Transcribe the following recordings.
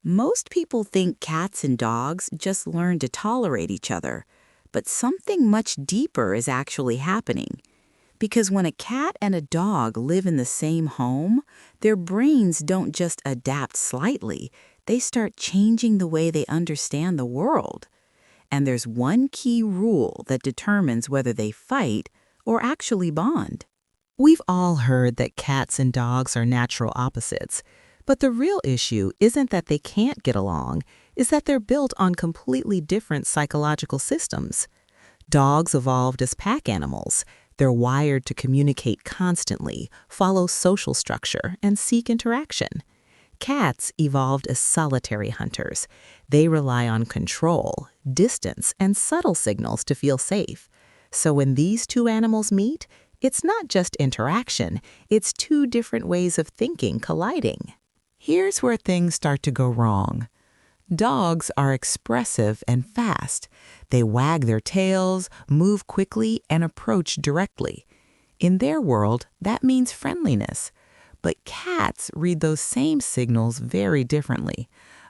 Most people think cats and dogs just learn to tolerate each other, but something much deeper is actually happening. Because when a cat and a dog live in the same home, their brains don't just adapt slightly, they start changing the way they understand the world. And there's one key rule that determines whether they fight or actually bond. We've all heard that cats and dogs are natural opposites, but the real issue isn't that they can't get along, is that they're built on completely different psychological systems. Dogs evolved as pack animals. They're wired to communicate constantly, follow social structure, and seek interaction. Cats evolved as solitary hunters. They rely on control, distance, and subtle signals to feel safe. So when these two animals meet, it's not just interaction, it's two different ways of thinking colliding. Here's where things start to go wrong. Dogs are expressive and fast. They wag their tails, move quickly, and approach directly. In their world, that means friendliness. But cats read those same signals very differently.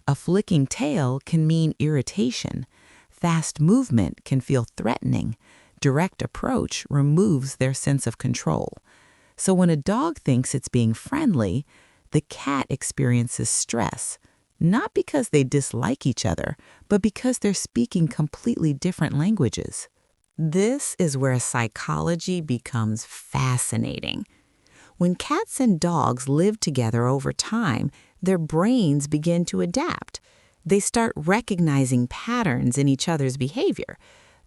A flicking tail can mean irritation. Fast movement can feel threatening. Direct approach removes their sense of control. So when a dog thinks it's being friendly, the cat experiences stress, not because they dislike each other, but because they're speaking completely different languages. This is where psychology becomes fascinating. When cats and dogs live together over time, their brains begin to adapt. They start recognizing patterns in each other's behavior.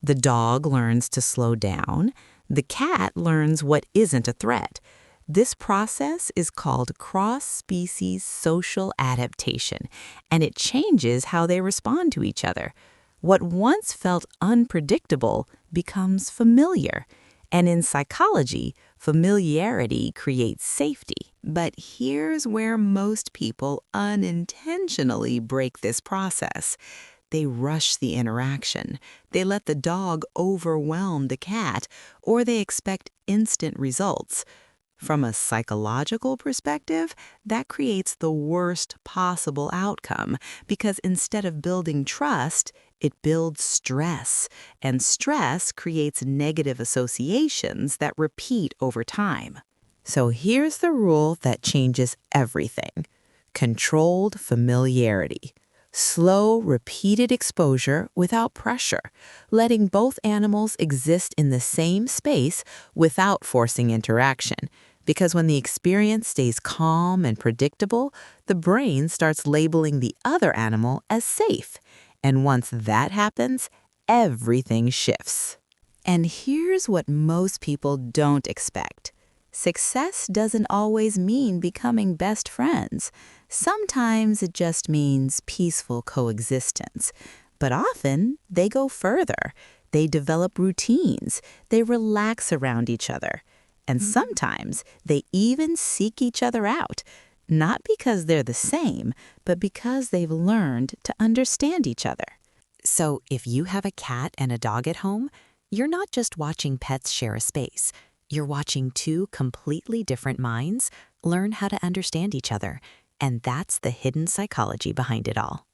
The dog learns to slow down. The cat learns what isn't a threat. This process is called cross-species social adaptation, and it changes how they respond to each other. What once felt unpredictable becomes familiar. And in psychology, familiarity creates safety. But here's where most people unintentionally break this process. They rush the interaction. They let the dog overwhelm the cat, or they expect instant results. From a psychological perspective, that creates the worst possible outcome because instead of building trust, it builds stress, and stress creates negative associations that repeat over time. So here's the rule that changes everything. Controlled familiarity. Slow, repeated exposure without pressure, letting both animals exist in the same space without forcing interaction. Because when the experience stays calm and predictable, the brain starts labeling the other animal as safe. And once that happens, everything shifts. And here's what most people don't expect. Success doesn't always mean becoming best friends. Sometimes it just means peaceful coexistence. But often, they go further. They develop routines. They relax around each other. And sometimes, they even seek each other out. Not because they're the same, but because they've learned to understand each other. So if you have a cat and a dog at home, you're not just watching pets share a space. You're watching two completely different minds learn how to understand each other. And that's the hidden psychology behind it all.